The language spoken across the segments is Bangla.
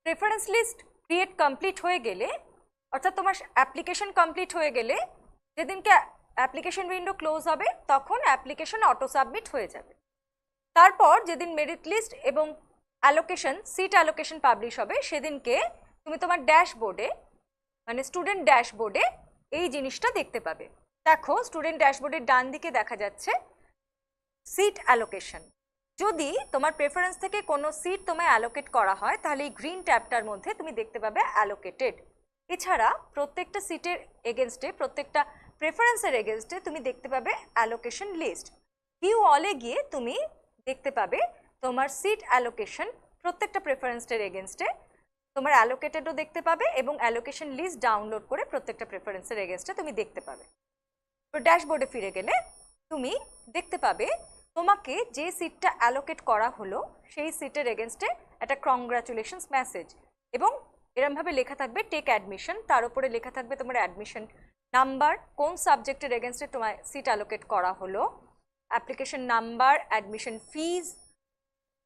প্রেফারেন্স লিস্ট ক্রিয়েট কমপ্লিট হয়ে গেলে, অর্থাৎ তোমার অ্যাপ্লিকেশন কমপ্লিট হয়ে গেলে, যেদিনকে অ্যাপ্লিকেশন উইন্ডো ক্লোজ হবে তখন অ্যাপ্লিকেশন অটো সাবমিট হয়ে যাবে। তারপর যেদিন মেরিট লিস্ট এবং অ্যালোকেশন, সিট অ্যালোকেশন পাবলিশ হবে, সেদিনকে তুমি তোমার ড্যাশবোর্ডে, মানে স্টুডেন্ট ড্যাশবোর্ডে এই জিনিসটা দেখতে পাবে। দেখো, স্টুডেন্ট ড্যাশবোর্ডের ডান দিকে দেখা যাচ্ছে সিট অ্যালোকেশন। যদি তোমার প্রেফারেন্স থেকে কোনো সিট তোমায় অ্যালোকেট করা হয়, তাহলে এই গ্রিন ট্যাবটার মধ্যে তুমি দেখতে পাবে অ্যালোকেটেড। এছাড়া প্রত্যেকটা সিটের এগেনস্টে, প্রত্যেকটা প্রেফারেন্সের এগেনস্টে তুমি দেখতে পাবে অ্যালোকেশন লিস্ট। কিউ অলে গিয়ে তুমি দেখতে পাবে তোমার সিট অ্যালোকেশন প্রত্যেকটা প্রেফারেন্সের এগেনস্টে তোমার অ্যালোকেটেডও দেখতে পাবে, এবং অ্যালোকেশন লিস্ট ডাউনলোড করে প্রত্যেকটা প্রেফারেন্সের এগেনস্টে তুমি দেখতে পাবে। তো ড্যাশবোর্ডে ফিরে গেলে তুমি দেখতে পাবে তোমাকে যে সিটটা অ্যালোকেট করা হলো সেই সিটের এগেনস্টে একটা কংগ্রাচুলেশনস মেসেজ, এবং এরমভাবে লেখা থাকবে টেক অ্যাডমিশন, তার উপরে লেখা থাকবে তোমার অ্যাডমিশন নাম্বার, কোন সাবজেক্টের এগেনস্টে তোমার সিট অ্যালোকেট করা হলো, application number, admission fees,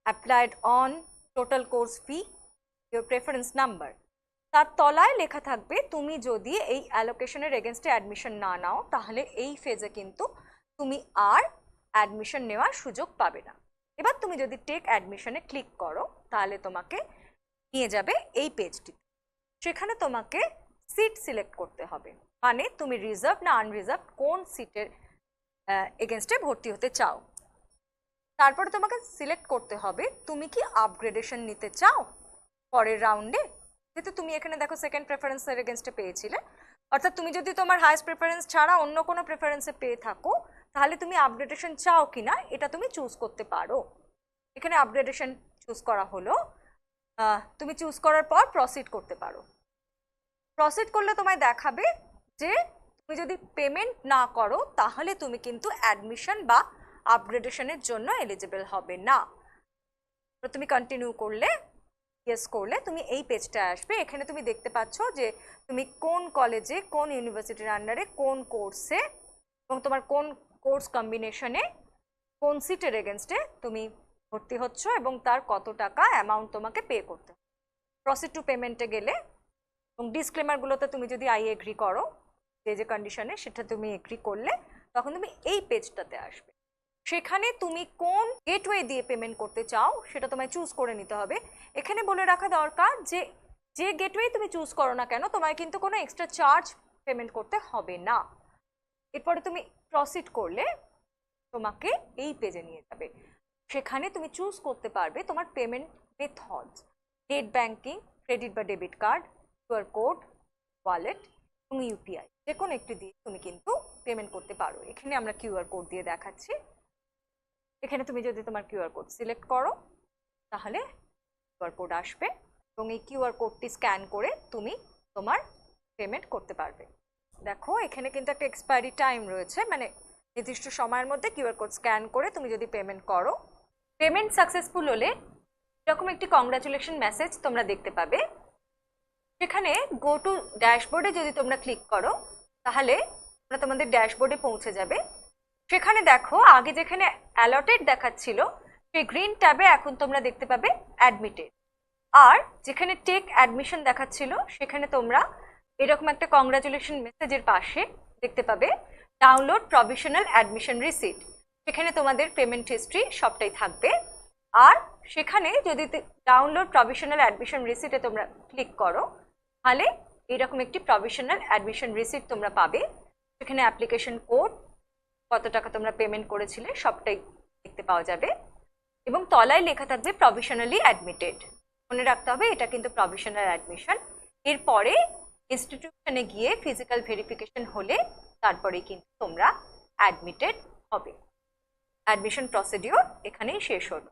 applied on, total course fee, your preference number. তার তলায় লেখা থাকবে তুমি যদি এই অ্যালোকেশনের এগেনস্টে অ্যাডমিশন না নাও, তাহলে এই ফেজে কিন্তু তুমি আর অ্যাডমিশন নেওয়ার সুযোগ পাবে না। এবার তুমি যদি টেক অ্যাডমিশনে ক্লিক করো, তাহলে তোমাকে নিয়ে যাবে এই পেজটি। সেখানে তোমাকে সিট সিলেক্ট করতে হবে, মানে তুমি রিজার্ভ না আনরিজার্ভ, কোন সিটের এগেনস্টে ভর্তি হতে চাও। তারপরে তোমাকে সিলেক্ট করতে হবে তুমি কি আপগ্রেডেশন নিতে চাও পরের রাউন্ডে। যেহেতু তুমি এখানে দেখো সেকেন্ড প্রেফারেন্সের এগেনস্টে পেয়েছিলে, অর্থাৎ তুমি যদি তোমার হাইয়েস্ট প্রেফারেন্স ছাড়া অন্য কোনো প্রেফারেন্সে পেয়ে থাকো, তাহলে তুমি আপগ্রেডেশন চাও কিনা এটা তুমি চুজ করতে পারো। এখানে আপগ্রেডেশন চুজ করা হলো, তুমি চুজ করার পর প্রসিড করতে পারো। প্রসিড করলে তোমায় দেখাবে যে তুমি যদি পেমেন্ট না করো তাহলে তুমি কিন্তু অ্যাডমিশন বা আপগ্রেডেশনের জন্য এলিজিবল হবে না। তো তুমি কন্টিনিউ করলে, ইয়েস করলে তুমি এই পেজটা আসবে। এখানে তুমি দেখতে পাচ্ছ যে তুমি কোন কলেজে, কোন ইউনিভার্সিটির আন্ডারে, কোন কোর্সে এবং তোমার কোন কোর্স কম্বিনেশনে কোন সিটের এগেনস্টে তুমি ভর্তি হচ্ছ এবং তার কত টাকা অ্যামাউন্ট তোমাকে পে করতে হবে। প্রসিড টু পেমেন্টে গেলে এবং ডিসক্লেমারগুলোতে তুমি যদি আই এগ্রি করো যে যে কন্ডিশনে, সেটা তুমি এগ্রি করলে তখন তুমি এই পেজটাতে আসবে। সেখানে তুমি কোন গেটওয়ে দিয়ে পেমেন্ট করতে চাও সেটা তোমায় চুজ করে নিতে হবে। এখানে বলে রাখা দরকার যে যে গেটওয়ে তুমি চুজ করো না কেন, তোমায় কিন্তু কোনো এক্সট্রা চার্জ পেমেন্ট করতে হবে না। এরপরে তুমি প্রসিড করলে তোমাকে এই পেজে নিয়ে যাবে। সেখানে তুমি চুজ করতে পারবে তোমার payment methods, net banking, credit বা debit card, QR code, wallet এবং ইউপিআই, যে কোনো একটি দিয়ে তুমি কিন্তু পেমেন্ট করতে পারো। এখানে আমরা কিউআর কোড দিয়ে দেখাচ্ছি। এখানে তুমি যদি তোমার কিউআর কোড সিলেক্ট করো তাহলে কিউআর কোড আসবে এবং এই কিউআর কোডটি স্ক্যান করে তুমি তোমার পেমেন্ট করতে পারবে। দেখো, এখানে কিন্তু একটা এক্সপায়ারি টাইম রয়েছে, মানে নির্দিষ্ট সময়ের মধ্যে কিউআর কোড স্ক্যান করে তুমি যদি পেমেন্ট করো, পেমেন্ট সাকসেসফুল হলে এরকম একটি কংগ্রাচুলেশন মেসেজ তোমরা দেখতে পাবে। সেখানে গো টু ড্যাশবোর্ডে যদি তোমরা ক্লিক করো তাহলে তোমরা তোমাদের ড্যাশবোর্ডে পৌঁছে যাবে। সেখানে দেখো, আগে যেখানে অ্যালটেড দেখাচ্ছিল সেই গ্রিন ট্যাবে এখন তোমরা দেখতে পাবে অ্যাডমিটেড, আর যেখানে টেক অ্যাডমিশন দেখাচ্ছিল সেখানে তোমরা এরকম একটা কংগ্রাচুলেশন মেসেজের পাশে দেখতে পাবে ডাউনলোড প্রভিশনাল অ্যাডমিশন রিসিট। সেখানে তোমাদের পেমেন্ট হিস্ট্রি সবটাই থাকবে। আর সেখানে যদি ডাউনলোড প্রভিশনাল অ্যাডমিশন রিসিটে তোমরা ক্লিক করো তাহলে এরকম একটি প্রভিশনাল অ্যাডমিশন রিসিট তোমরা পাবে। সেখানে অ্যাপ্লিকেশন কোড, কত টাকা তোমরা পেমেন্ট করেছিলে সবটাই দেখতে পাওয়া যাবে এবং তলায় লেখা থাকবে প্রভিশনালি অ্যাডমিটেড। মনে রাখতে হবে এটা কিন্তু প্রভিশনাল অ্যাডমিশন। এরপরে ইনস্টিটিউশনে গিয়ে ফিজিক্যাল ভেরিফিকেশন হলে তারপরেই কিন্তু তোমরা অ্যাডমিটেড হবে। অ্যাডমিশন প্রসিডিওর এখানেই শেষ হলো।